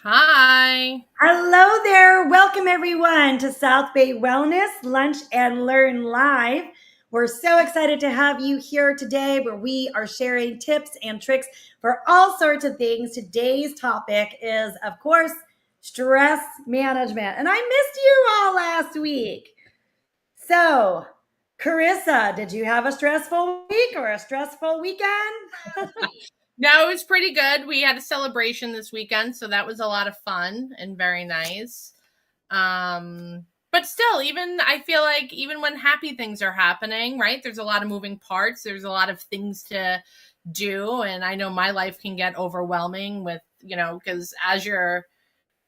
Hi. Hello there. Welcome everyone to South Bay Wellness Lunch and Learn Live. We're so excited to have you here today where we are sharing tips and tricks for all sorts of things. Today's topic is, of course, stress management. And I missed you all last week. So, Carissa, did you have a stressful week or a stressful weekend? No, it was pretty good. We had a celebration this weekend, so that was a lot of fun and very nice. But still, even I feel like even when happy things are happening, right? There's a lot of moving parts. There's a lot of things to do, and I know my life can get overwhelming with, because as you're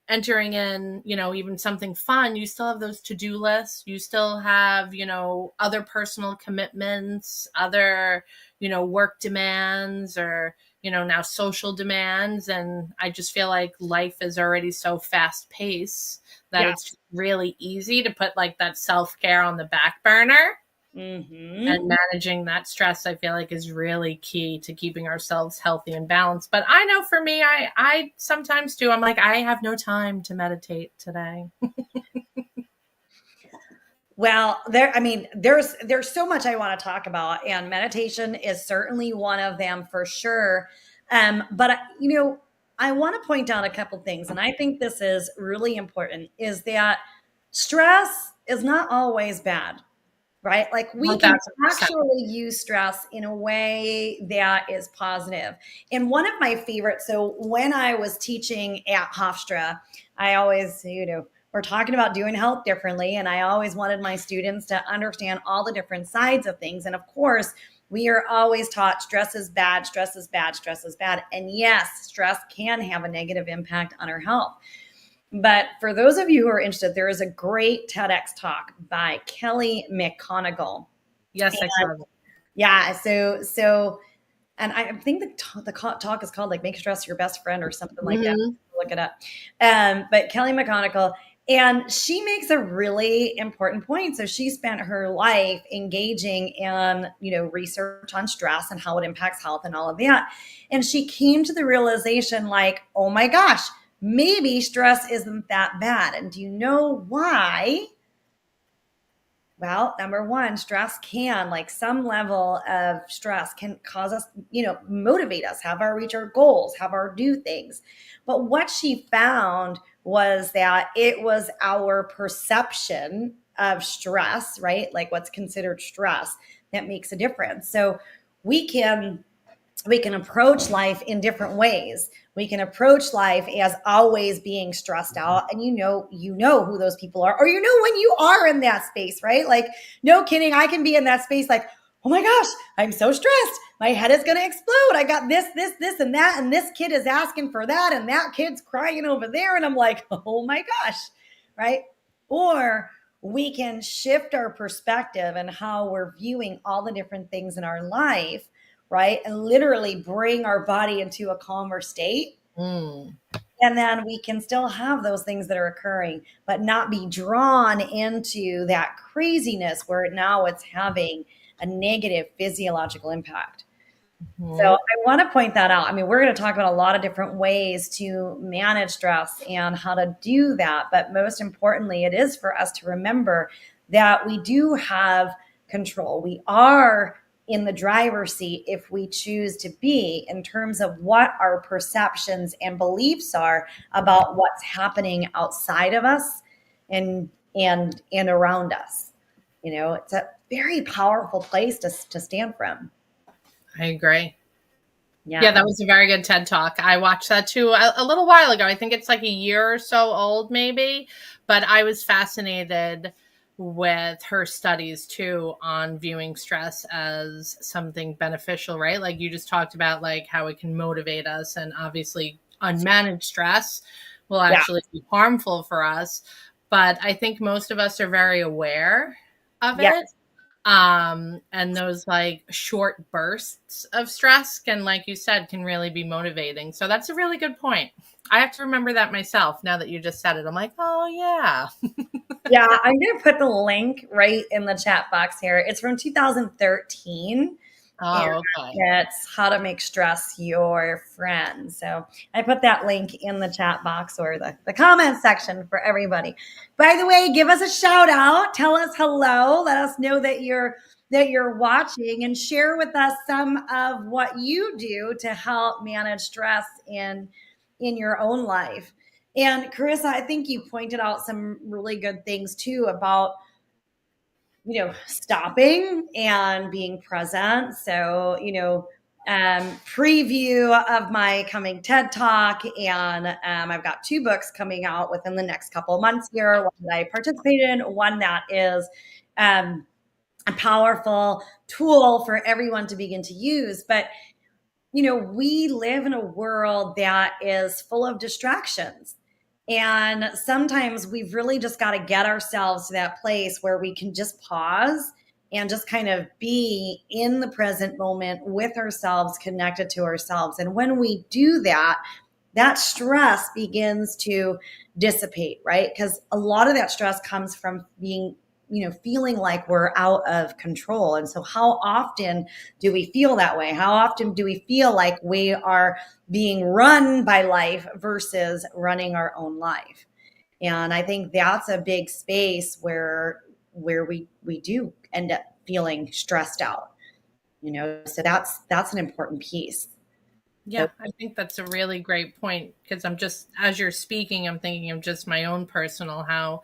entering in, even something fun, you still have those to-do lists. You still have, other personal commitments, other, work demands or, now social demands. And I just feel like life is already so fast paced that Yeah. it's really easy to put like that self-care on the back burner. Mm-hmm. And managing that stress, I feel like, is really key to keeping ourselves healthy and balanced. But I know for me, I sometimes do. I'm like, I have no time to meditate today. Well, there's so much I want to talk about, and meditation is certainly one of them for sure. But I want to point out a couple things, and I think this is really important, is that stress is not always bad, right? Like we can 1000%. actually use stress in a way that is positive. And one of my favorites, so when I was teaching at Hofstra, I always, we're talking about doing health differently. And I always wanted my students to understand all the different sides of things. And of course, we are always taught stress is bad, stress is bad, stress is bad. And yes, stress can have a negative impact on our health. But for those of you who are interested, there is a great TEDx talk by Kelly McConigal. Yes, I saw And that. yeah, and I think the talk is called like "Make Stress Your Best Friend" or something like that. Mm-hmm. Look it up. But Kelly McConigal, and she makes a really important point. So she spent her life engaging in research on stress and how it impacts health and all of that. And she came to the realization like, oh my gosh, maybe stress isn't that bad. And do you know why? Well, number one, stress can, like some level of stress can cause us, motivate us, have our reach our goals, have our do things. But what she found was that it was our perception of stress, right? Like what's considered stress that makes a difference. So we can we can approach life in different ways. We can approach life as always being stressed out, and you know who those people are, or when you are in that space, right? Like, no kidding, I can be in that space like, oh my gosh, I'm so stressed, my head is going to explode, I got this and that, and this kid is asking for that, and that kid's crying over there, and I'm like, oh my gosh, right? Or we can shift our perspective and how we're viewing all the different things in our life, right? And literally bring our body into a calmer state. Mm. And then we can still have those things that are occurring, but not be drawn into that craziness where now it's having a negative physiological impact. So Mm-hmm. I want to point that out. I mean, we're going to talk about a lot of different ways to manage stress and how to do that. But most importantly, it is for us to remember that we do have control. We are in the driver's seat if we choose to be, in terms of what our perceptions and beliefs are about what's happening outside of us and around us. It's a very powerful place to stand from. I agree. Yeah, Yeah. that was a very good TED Talk. I watched that too a little while ago. I think it's like a year or so old, maybe. But I was fascinated with her studies too on viewing stress as something beneficial, right? Like you just talked about, like how it can motivate us, and obviously, unmanaged stress will Yeah. actually be harmful for us. But I think most of us are very aware of Yeah. it, and those like short bursts of stress can, like you said, can really be motivating. So that's a really good point. I have to remember that myself now that you just said it. I'm like, oh yeah. Yeah, I'm going to put the link right in the chat box here. It's from 2013. Oh, okay. It's how to make stress your friend. So I put that link in the chat box or the comment section for everybody. By the way, give us a shout out. Tell us hello. Let us know that you're watching and share with us some of what you do to help manage stress in your own life. And Carissa, I think you pointed out some really good things too about stopping and being present. So, preview of my coming TED Talk. And I've got 2 books coming out within the next couple of months here. One that I participated in, one that is a powerful tool for everyone to begin to use. But, we live in a world that is full of distractions. And sometimes we've really just got to get ourselves to that place where we can just pause and just kind of be in the present moment with ourselves, connected to ourselves. And when we do that, that stress begins to dissipate, right? Because a lot of that stress comes from being, feeling like we're out of control. And so, how often do we feel that way? How often do we feel like we are being run by life versus running our own life? And I think that's a big space where we do end up feeling stressed out. So that's an important piece. Yeah, I think that's a really great point because I'm just, as you're speaking, I'm thinking of just my own personal, how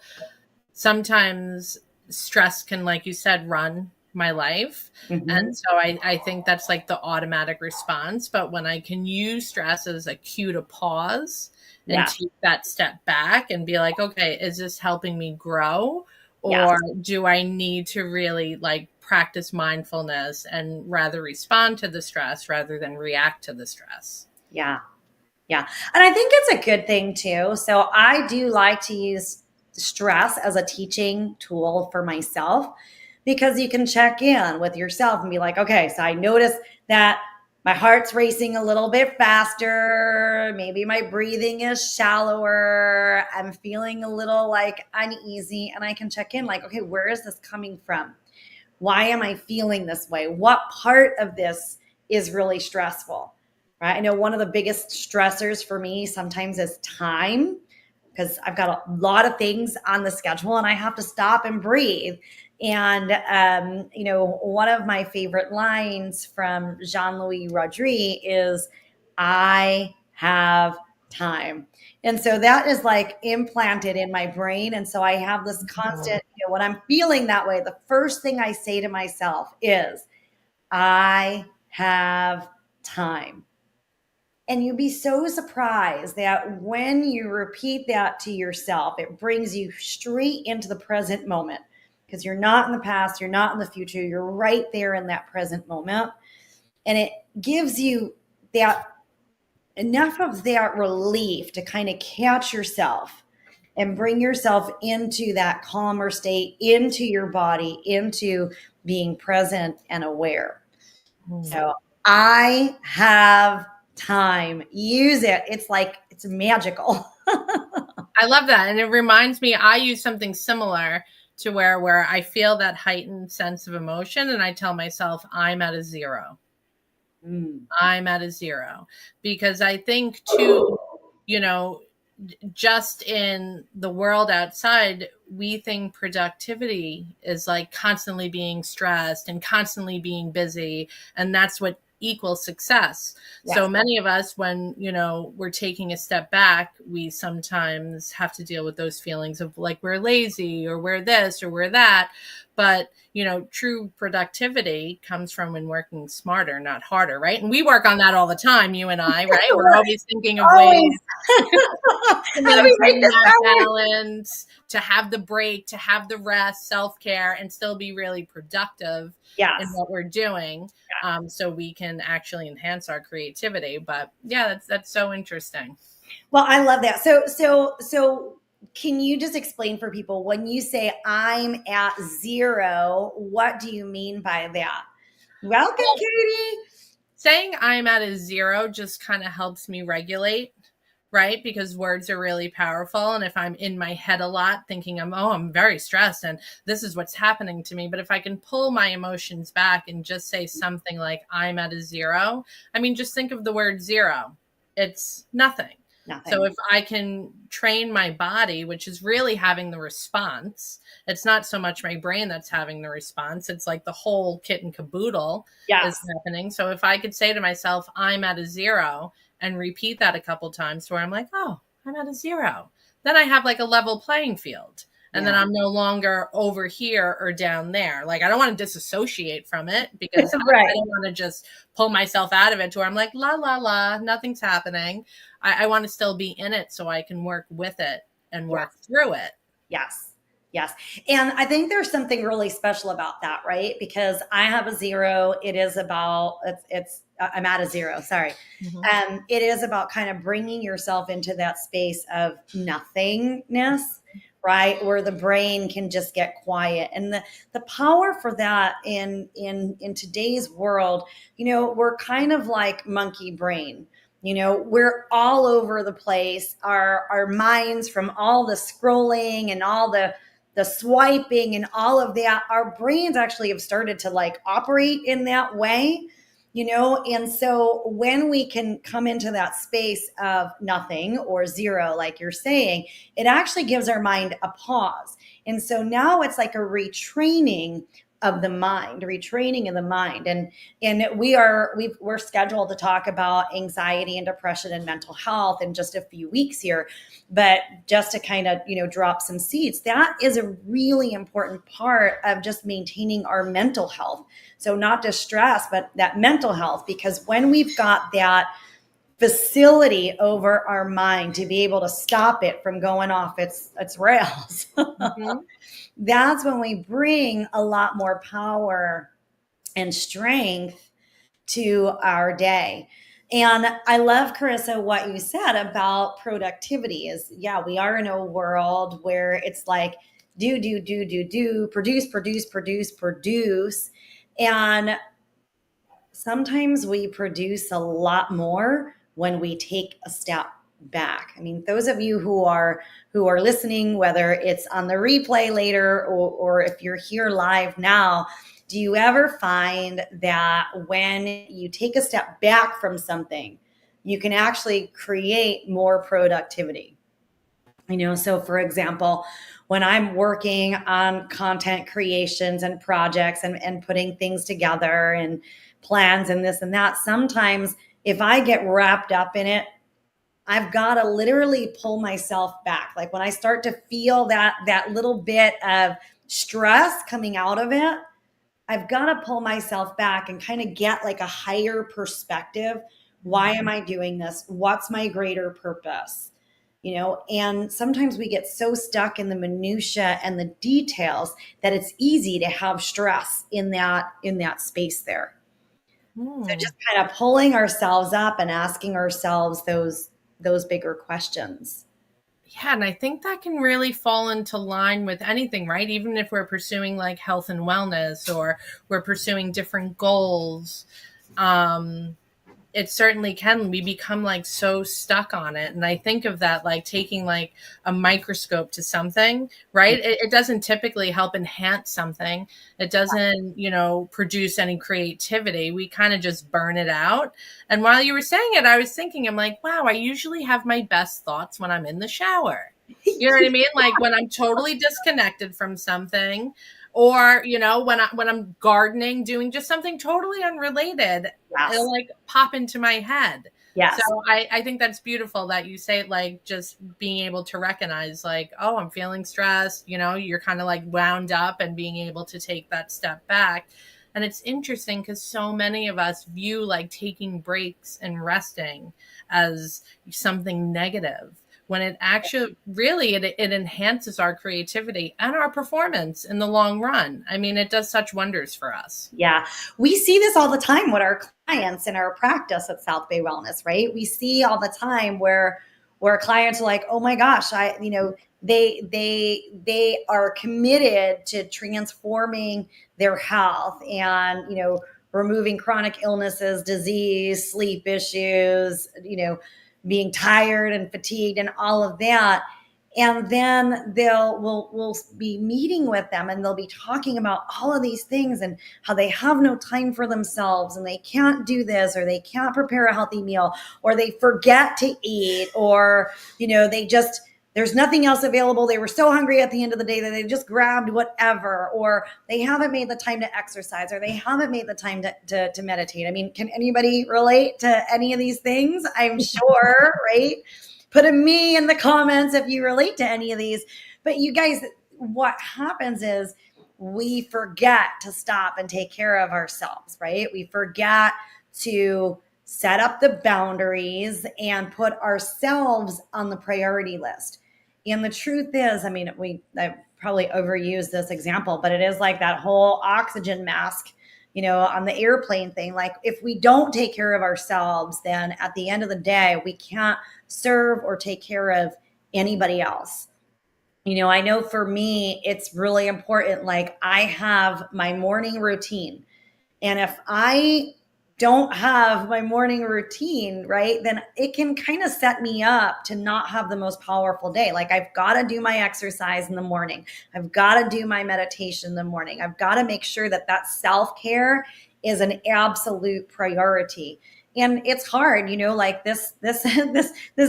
sometimes stress can, like you said, run my life. Mm-hmm. And so I think that's like the automatic response. But when I can use stress as a cue to pause and take that step back and be like, okay, is this helping me grow? Or do I need to really like practice mindfulness and rather respond to the stress rather than react to the stress? Yeah. Yeah. And I think it's a good thing too. So I do like to use stress as a teaching tool for myself because you can check in with yourself and be like, okay, so I notice that my heart's racing a little bit faster. Maybe my breathing is shallower. I'm feeling a little like uneasy. And I can check in like, okay, where is this coming from? Why am I feeling this way? What part of this is really stressful? Right? I know one of the biggest stressors for me sometimes is time because I've got a lot of things on the schedule and I have to stop and breathe. And, one of my favorite lines from Jean-Louis Rodri is, I have time. And so that is like implanted in my brain. And so I have this constant, when I'm feeling that way, the first thing I say to myself is, I have time. And you'd be so surprised that when you repeat that to yourself, it brings you straight into the present moment because you're not in the past, you're not in the future, you're right there in that present moment. And it gives you that enough of that relief to kind of catch yourself and bring yourself into that calmer state, into your body, into being present and aware. So I have time. Use it. It's magical. I love that. And it reminds me, I use something similar to where I feel that heightened sense of emotion and I tell myself I'm at a 0. I'm at a 0 because I think too, just in the world outside, we think productivity is like constantly being stressed and constantly being busy. And that's what equals success. Yes. So many of us, when, we're taking a step back, we sometimes have to deal with those feelings of like, we're lazy or we're this or we're that. But, true productivity comes from when working smarter, not harder, right? And we work on that all the time, you and I, right? We're always thinking of ways to maintain that balance, to have the break, to have the rest, self-care, and still be really productive in what we're doing. So we can actually enhance our creativity. But yeah, that's so interesting. Well, I love that. So can you just explain for people when you say I'm at 0, what do you mean by that? Welcome, Katie. Saying I'm at a 0 just kind of helps me regulate, right? Because words are really powerful. And if I'm in my head a lot thinking I'm very stressed and this is what's happening to me. But if I can pull my emotions back and just say something like, I'm at a zero, I mean, just think of the word zero. It's nothing. So Nothing. if I can train my body, which is really having the response, it's not so much my brain that's having the response. It's like the whole kit and caboodle is Yes. happening. So if I could say to myself, I'm at a zero, and repeat that a couple times where I'm like, oh, I'm at a zero. Then I have like a level playing field. And then Yeah. I'm no longer over here or down there. Like I don't want to disassociate from it because I Right. don't want to just pull myself out of it to where I'm like, la, la, la, nothing's happening. I want to still be in it so I can work with it and Yes. work through it. Yes. Yes. And I think there's something really special about that, right? Because I have a zero. It is about, I'm at a zero. Sorry. Mm-hmm. It is about kind of bringing yourself into that space of nothingness, right? Where the brain can just get quiet. And the power for that in today's world, we're kind of like monkey brain. We're all over the place. Our minds, from all the scrolling and all the swiping and all of that, our brains actually have started to like operate in that way. And so when we can come into that space of nothing or zero, like you're saying, it actually gives our mind a pause. And so now it's like a retraining of the mind, retraining of the mind. And we're scheduled to talk about anxiety and depression and mental health in just a few weeks here. But just to kind of, drop some seeds, that is a really important part of just maintaining our mental health. So not just stress, but that mental health, because when we've got that facility over our mind to be able to stop it from going off its rails, Mm-hmm. that's when we bring a lot more power and strength to our day. And I love, Carissa, what you said about productivity is, yeah, we are in a world where it's like do, produce. And sometimes we produce a lot more when we take a step back. I mean, those of you who are listening, whether it's on the replay later or if you're here live now, do you ever find that when you take a step back from something, you can actually create more productivity? So for example, when I'm working on content creations and projects and putting things together and plans and this and that, sometimes if I get wrapped up in it, I've got to literally pull myself back. Like when I start to feel that little bit of stress coming out of it, I've got to pull myself back and kind of get like a higher perspective. Why am I doing this? What's my greater purpose? And sometimes we get so stuck in the minutia and the details that it's easy to have stress in that space there. So just kind of pulling ourselves up and asking ourselves those bigger questions. Yeah, and I think that can really fall into line with anything, right? Even if we're pursuing like health and wellness or we're pursuing different goals. It certainly can. We become like so stuck on it. And I think of that like taking like a microscope to something, right? It doesn't typically help enhance something. It doesn't, produce any creativity. We kind of just burn it out. And while you were saying it, I was thinking, I'm like, wow, I usually have my best thoughts when I'm in the shower. You know what I mean? Like when I'm totally disconnected from something, or when I'm gardening, doing just something totally unrelated, Yes. it'll like pop into my head. Yes. So I think that's beautiful that you say, like, just being able to recognize like, oh, I'm feeling stressed, you're kind of like wound up, and being able to take that step back. And it's interesting because so many of us view like taking breaks and resting as something negative, when it actually really it enhances our creativity and our performance in the long run. I mean, it does such wonders for us. Yeah. We see this all the time with our clients in our practice at South Bay Wellness, right? We see all the time where clients are like, oh my gosh, they are committed to transforming their health and, removing chronic illnesses, disease, sleep issues, being tired and fatigued and all of that. And then we'll be meeting with them, and they'll be talking about all of these things and how they have no time for themselves, and they can't do this, or they can't prepare a healthy meal, or they forget to eat, or they just, there's nothing else available. They were so hungry at the end of the day that they just grabbed whatever, or they haven't made the time to exercise, or they haven't made the time to meditate. I mean, can anybody relate to any of these things? I'm sure, right? Put a me in the comments if you relate to any of these. But you guys, what happens is we forget to stop and take care of ourselves, right? We forget to set up the boundaries and put ourselves on the priority list. And the truth is, I mean, I probably overuse this example, but it is like that whole oxygen mask, on the airplane thing. Like, if we don't take care of ourselves, then at the end of the day, we can't serve or take care of anybody else. I know for me, it's really important. Like, I have my morning routine. And if I don't have my morning routine, right, then it can kind of set me up to not have the most powerful day. Like, I've got to do my exercise in the morning. I've got to do my meditation in the morning. I've got to make sure that self-care is an absolute priority. And it's hard, like this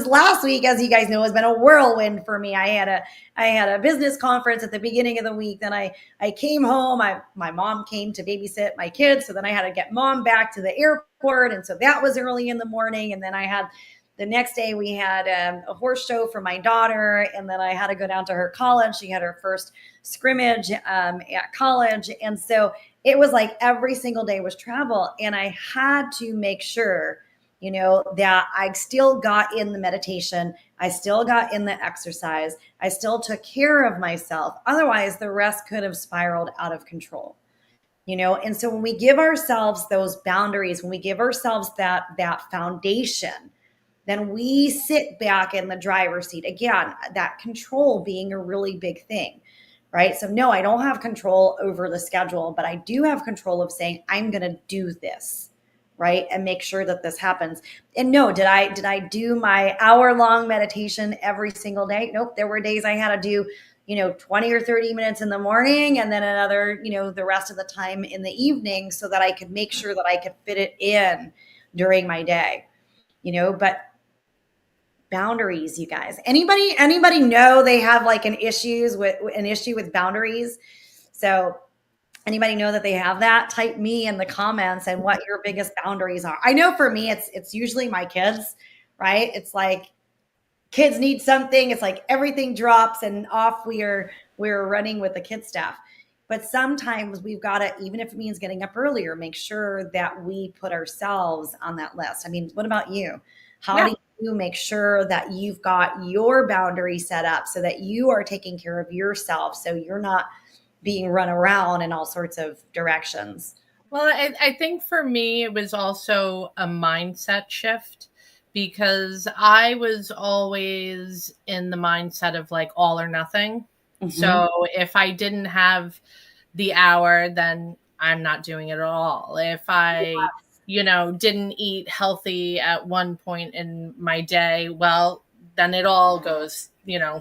last week, as you guys know, has been a whirlwind for me. I had a business conference at the beginning of the week. Then I came home. My mom came to babysit my kids. So then I had to get mom back to the airport. And so that was early in the morning. And then the next day we had a horse show for my daughter. And then I had to go down to her college. She had her first scrimmage at college. And so it was like every single day was travel. And I had to make sure, that I still got in the meditation. I still got in the exercise. I still took care of myself. Otherwise, the rest could have spiraled out of control. And so when we give ourselves those boundaries, when we give ourselves that foundation, then we sit back in the driver's seat. Again, that control being a really big thing, right? So no, I don't have control over the schedule, but I do have control of saying, I'm going to do this, right? And make sure that this happens. And no, did I do my hour-long meditation every single day? Nope. There were days I had to do 20 or 30 minutes in the morning, and then another, the rest of the time in the evening, so that I could make sure that I could fit it in during my day, but boundaries, you guys. Anybody know they have like an issue with boundaries? So anybody know that they have that? Type me in the comments and what your biggest boundaries are. I know for me, it's usually my kids, right? It's like kids need something. It's like everything drops and off we're running with the kid stuff. But sometimes we've got to, even if it means getting up earlier, make sure that we put ourselves on that list. I mean, what about you? How do you make sure that you've got your boundary set up so that you are taking care of yourself, so you're not being run around in all sorts of directions? Well, I think for me, it was also a mindset shift, because I was always in the mindset of like all or nothing. Mm-hmm. So if I didn't have the hour, then I'm not doing it at all. If I, didn't eat healthy at one point in my day, well, then it all goes,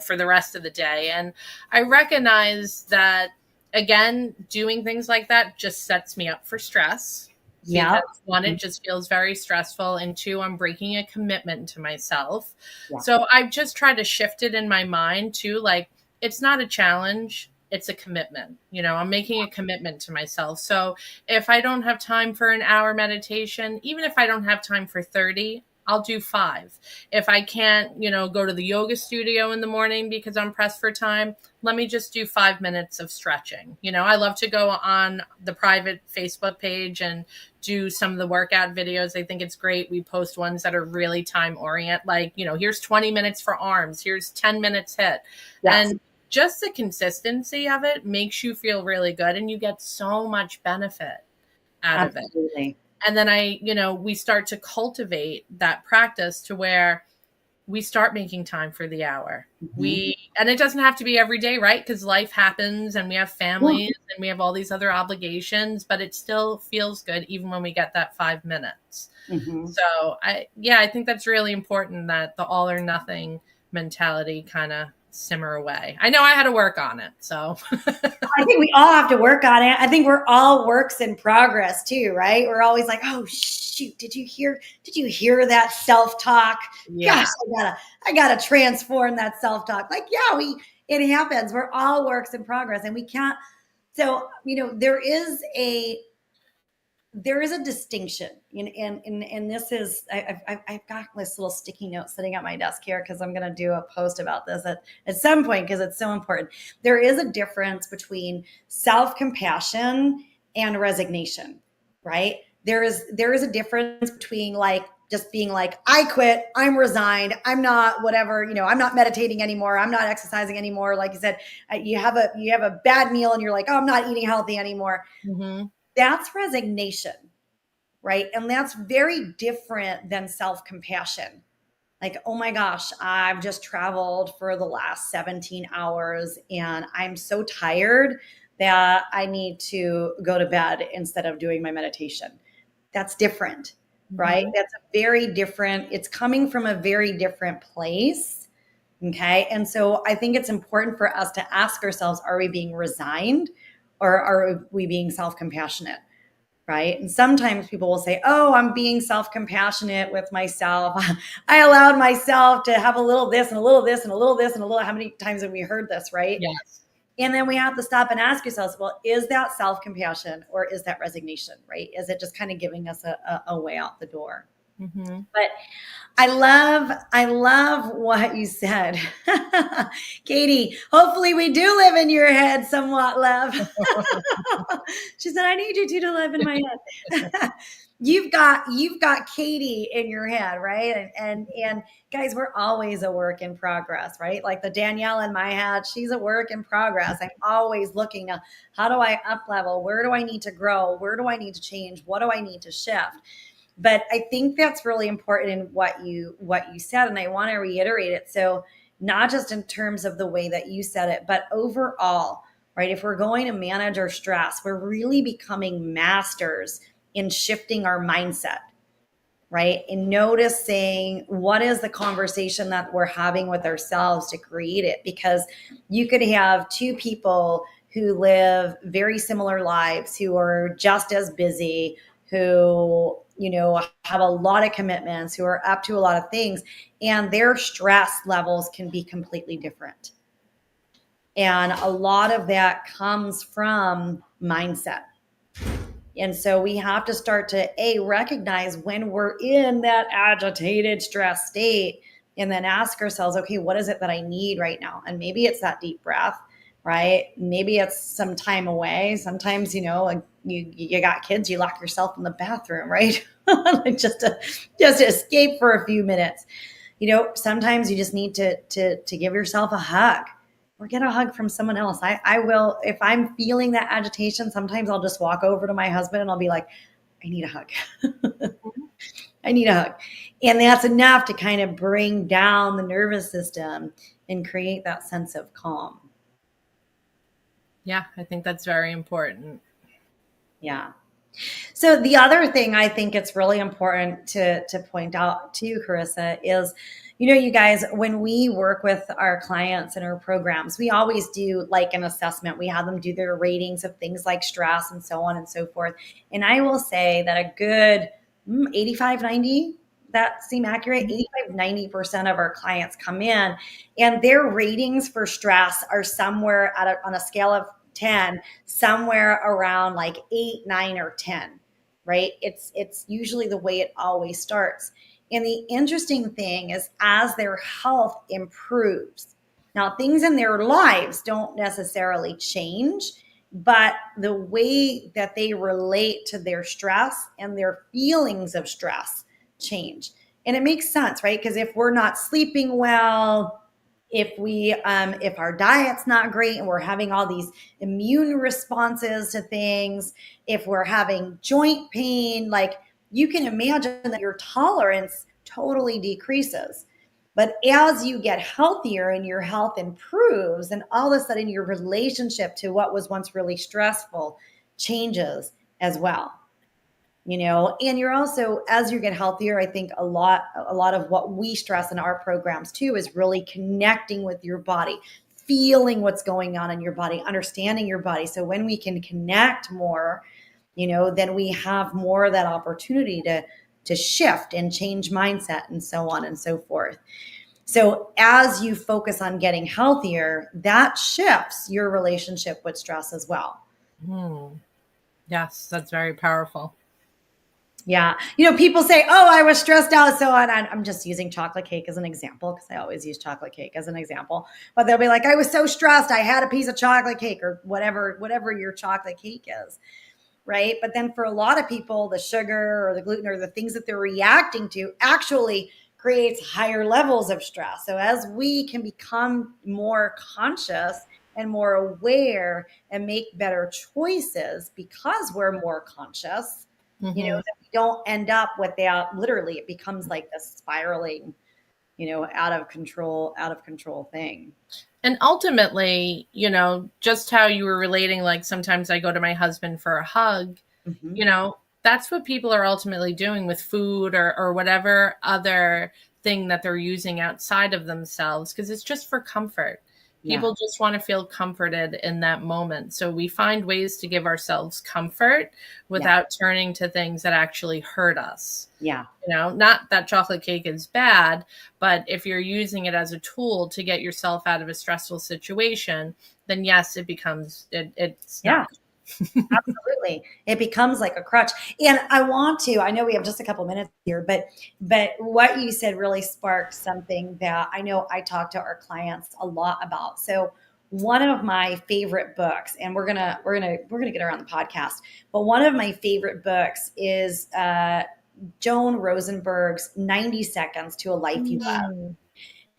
for the rest of the day. And I recognize that, again, doing things like that just sets me up for stress. Yeah. One, it just feels very stressful. And two, I'm breaking a commitment to myself. Yeah. So I've just tried to shift it in my mind to like, it's not a challenge. It's a commitment. I'm making a commitment to myself. So if I don't have time for an hour meditation, even if I don't have time for 30, I'll do 5. If I can't, go to the yoga studio in the morning because I'm pressed for time, let me just do 5 minutes of stretching. I love to go on the private Facebook page and do some of the workout videos. I think it's great. We post ones that are really time orient, like, here's 20 minutes for arms, here's 10 minutes HIIT. Yes. And just the consistency of it makes you feel really good, and you get so much benefit out of it. And then we start to cultivate that practice to where we start making time for the hour. Mhm. And it doesn't have to be every day, right? Because life happens and we have Yeah. families and we have all these other obligations, but it still feels good even when we get that 5 minutes. Mhm. So I think that's really important, that the all or nothing mentality kind of simmer away. I know I had to work on it. So I think we all have to work on it. I think we're all works in progress too, right? We're always like, "Oh shoot, did you hear that self-talk? Gosh, yeah. I gotta transform that self-talk." Like, yeah, it happens. We're all works in progress and we can't. So, there is a distinction, and this is I've got this little sticky note sitting at my desk here because I'm going to do a post about this at some point because it's so important. There is a difference between self-compassion and resignation, right? There is a difference between like just being like, I quit, I'm resigned, I'm not whatever, I'm not meditating anymore, I'm not exercising anymore. Like you said, you have a bad meal and you're like, oh, I'm not eating healthy anymore. Mm-hmm. That's resignation, right? And that's very different than self compassion. Like, oh my gosh, I've just traveled for the last 17 hours and I'm so tired that I need to go to bed instead of doing my meditation. That's different, right? Mm-hmm. That's a very different, it's coming from a very different place. Okay. And so I think it's important for us to ask ourselves, are we being resigned or are we being self compassionate? Right. And sometimes people will say, oh, I'm being self compassionate with myself. I allowed myself to have a little this and a little this and a little this and a little. How many times have we heard this? Right. Yes. And then we have to stop and ask ourselves, well, is that self compassion or is that resignation? Right. Is it just kind of giving us a way out the door? Mm-hmm. But I love what you said. Katie, hopefully we do live in your head somewhat, love. She said, I need you two to live in my head. You've got Katie in your head, right? And guys, we're always a work in progress, right? Like the Danielle in my head, she's a work in progress. I'm always looking at how do I up level? Where do I need to grow? Where do I need to change? What do I need to shift? But I think that's really important in what you said, and I want to reiterate it. So not just in terms of the way that you said it, but overall, right? If we're going to manage our stress, we're really becoming masters in shifting our mindset, right? And noticing what is the conversation that we're having with ourselves to create it. Because you could have two people who live very similar lives, who are just as busy, who, have a lot of commitments, who are up to a lot of things, and their stress levels can be completely different. And a lot of that comes from mindset. And so we have to start to recognize when we're in that agitated stress state and then ask ourselves, okay, what is it that I need right now? And maybe it's that deep breath, right? Maybe it's some time away. Sometimes, like you got kids, you lock yourself in the bathroom, right? Like just to escape for a few minutes. Sometimes you just need to give yourself a hug or get a hug from someone else. I will, if I'm feeling that agitation, sometimes I'll just walk over to my husband and I'll be like, I need a hug. I need a hug. And that's enough to kind of bring down the nervous system and create that sense of calm. Yeah, I think that's very important. Yeah. So the other thing I think it's really important to point out to you, Carissa, is, you guys, when we work with our clients and our programs, we always do like an assessment. We have them do their ratings of things like stress and so on and so forth. And I will say that a good 85, 90, that seem accurate, 85, 90% of our clients come in and their ratings for stress are somewhere on a scale of 10, somewhere around like 8, 9, or 10, right? It's usually the way it always starts. And the interesting thing is as their health improves, now things in their lives don't necessarily change, but the way that they relate to their stress and their feelings of stress change. And it makes sense, right? Because if we're not sleeping well, if our diet's not great and we're having all these immune responses to things, if we're having joint pain, like you can imagine that your tolerance totally decreases. But as you get healthier and your health improves, and all of a sudden your relationship to what was once really stressful changes as well. And you're also, as you get healthier, I think a lot of what we stress in our programs too is really connecting with your body, feeling what's going on in your body, understanding your body. So when we can connect more, then we have more of that opportunity to shift and change mindset and so on and so forth. So as you focus on getting healthier, that shifts your relationship with stress as well. Yes, that's very powerful. Yeah. People say, oh, I was stressed out. So on. I'm just using chocolate cake as an example because I always use chocolate cake as an example. But they'll be like, I was so stressed. I had a piece of chocolate cake or whatever your chocolate cake is. Right. But then for a lot of people, the sugar or the gluten or the things that they're reacting to actually creates higher levels of stress. So as we can become more conscious and more aware and make better choices because we're more conscious, that we don't end up with that. Literally, it becomes like this spiraling, out of control thing. And ultimately, just how you were relating, like sometimes I go to my husband for a hug, that's what people are ultimately doing with food or whatever other thing that they're using outside of themselves, because it's just for comfort. People just want to feel comforted in that moment. So we find ways to give ourselves comfort without turning to things that actually hurt us. Yeah. Not that chocolate cake is bad, but if you're using it as a tool to get yourself out of a stressful situation, then yes, it becomes, it's not. Absolutely. It becomes like a crutch. And I know we have just a couple minutes here, but what you said really sparked something that I know I talk to our clients a lot about. So one of my favorite books, and we're gonna get her on the podcast, but one of my favorite books is Joan Rosenberg's 90 Seconds to a Life You Love.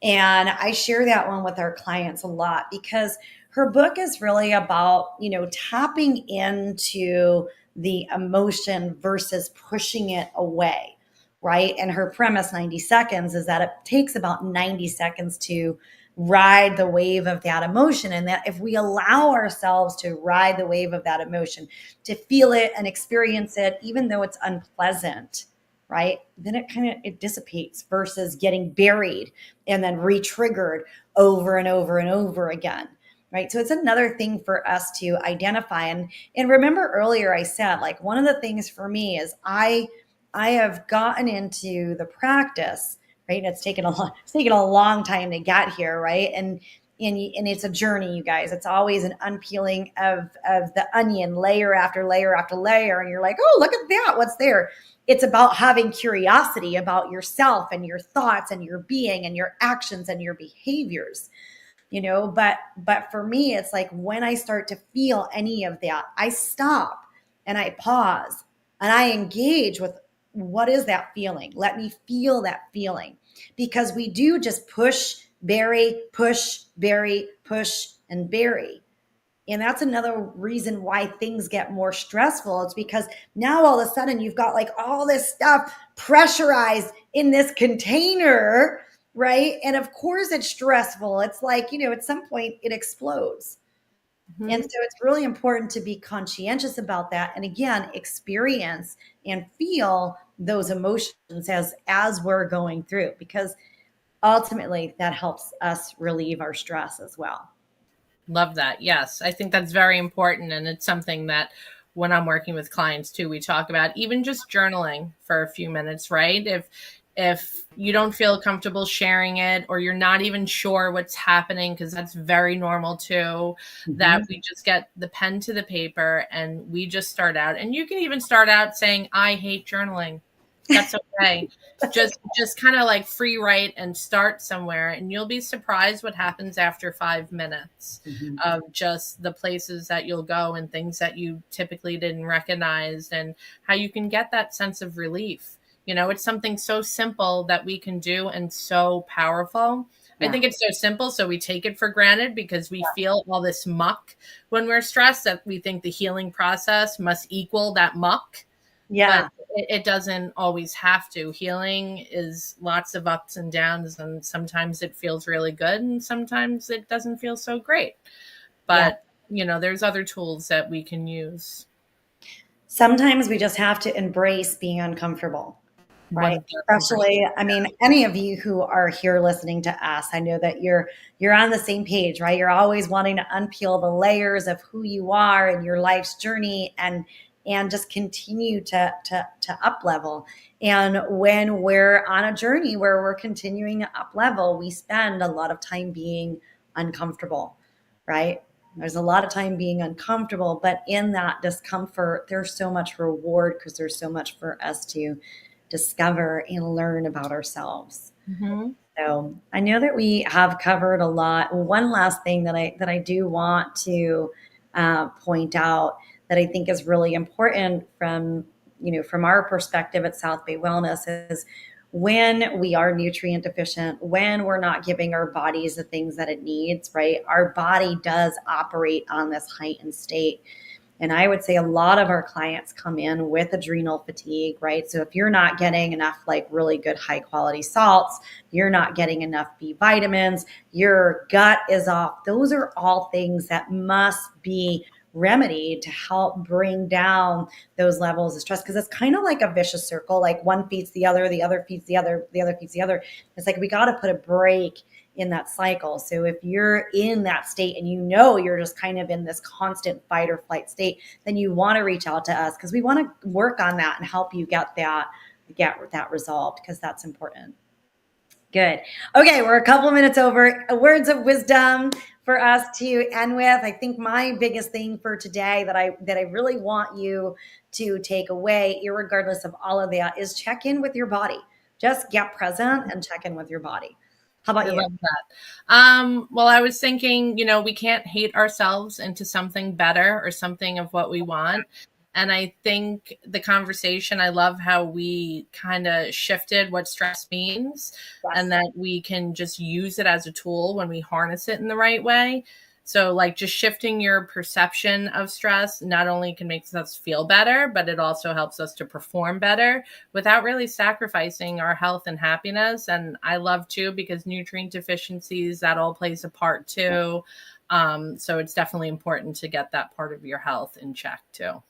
And I share that one with our clients a lot because her book is really about, tapping into the emotion versus pushing it away, right? And her premise, 90 seconds, is that it takes about 90 seconds to ride the wave of that emotion. And that if we allow ourselves to ride the wave of that emotion, to feel it and experience it, even though it's unpleasant, right, then it dissipates versus getting buried and then re-triggered over and over and over again. Right. So it's another thing for us to identify. And remember earlier I said, like, one of the things for me is I have gotten into the practice, right? And it's taken a long time to get here, right? And it's a journey, you guys. It's always an unpeeling of the onion, layer after layer after layer. And you're like, oh, look at that. What's there? It's about having curiosity about yourself and your thoughts and your being and your actions and your behaviors. But for me, it's like when I start to feel any of that, I stop and I pause and I engage with, what is that feeling? Let me feel that feeling, because we do just push, bury, and bury. And that's another reason why things get more stressful. It's because now all of a sudden you've got like all this stuff pressurized in this container, right? And of course it's stressful. It's like, at some point it explodes. And so it's really important to be conscientious about that. And again, experience and feel those emotions as we're going through, because ultimately that helps us relieve our stress as well. Love that. Yes, I think that's very important. And it's something that when I'm working with clients too, we talk about even just journaling for a few minutes, right? If you don't feel comfortable sharing it, or you're not even sure what's happening, because that's very normal too, that we just get the pen to the paper and we just start out. And you can even start out saying, I hate journaling. That's okay. just kind of like free write and start somewhere, and you'll be surprised what happens after 5 minutes of just the places that you'll go and things that you typically didn't recognize, and how you can get that sense of relief. It's something so simple that we can do and so powerful. I think it's so simple, so we take it for granted because we feel all this muck when we're stressed, that we think the healing process must equal that muck. Yeah. But it doesn't always have to. Healing is lots of ups and downs, and sometimes it feels really good and sometimes it doesn't feel so great. Yeah. But, there's other tools that we can use. Sometimes we just have to embrace being uncomfortable, right? 1000%. Especially, I mean, any of you who are here listening to us, I know that you're on the same page, right? You're always wanting to unpeel the layers of who you are and your life's journey and just continue to up level. And when we're on a journey where we're continuing to up level, we spend a lot of time being uncomfortable, right? There's a lot of time being uncomfortable, but in that discomfort, there's so much reward because there's so much for us to discover and learn about ourselves. Mm-hmm. So I know that we have covered a lot. One last thing that I do want to point out that I think is really important from our perspective at South Bay Wellness is when we are nutrient deficient, when we're not giving our bodies the things that it needs, right? Our body does operate on this heightened state. And I would say a lot of our clients come in with adrenal fatigue, right? So if you're not getting enough like really good high quality salts, you're not getting enough B vitamins, your gut is off. Those are all things that must be remedied to help bring down those levels of stress, because it's kind of like a vicious circle. Like one feeds the other feeds the other feeds the other. It's like we got to put a break in that cycle. So if you're in that state and you're just kind of in this constant fight or flight state, then you want to reach out to us because we want to work on that and help you get that resolved, because that's important. Good. Okay, we're a couple of minutes over. Words of wisdom for us to end with. I think my biggest thing for today that I really want you to take away, irregardless of all of that, is check in with your body. Just get present and check in with your body. How about I you? love that. Well, I was thinking, we can't hate ourselves into something better or something of what we want. And I think the conversation, I love how we kind of shifted what stress means, Yes. and that we can just use it as a tool when we harness it in the right way. So, like, just shifting your perception of stress not only can make us feel better, but it also helps us to perform better without really sacrificing our health and happiness. And I love too, because nutrient deficiencies, that all plays a part too. So it's definitely important to get that part of your health in check too.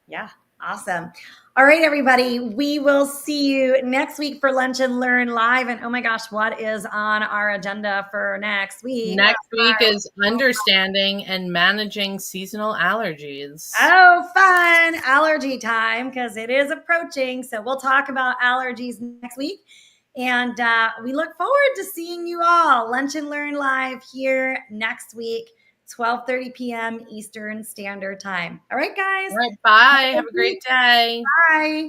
Yeah. Awesome. All right, everybody. We will see you next week for Lunch and Learn Live. And oh my gosh, what is on our agenda for next week? Next week is understanding and managing seasonal allergies. Oh, fun. Allergy time, because it is approaching. So we'll talk about allergies next week. And we look forward to seeing you all. Lunch and Learn Live here next week, 12:30 p.m. Eastern Standard Time. All right, guys. All right, bye. Have a great day. Bye.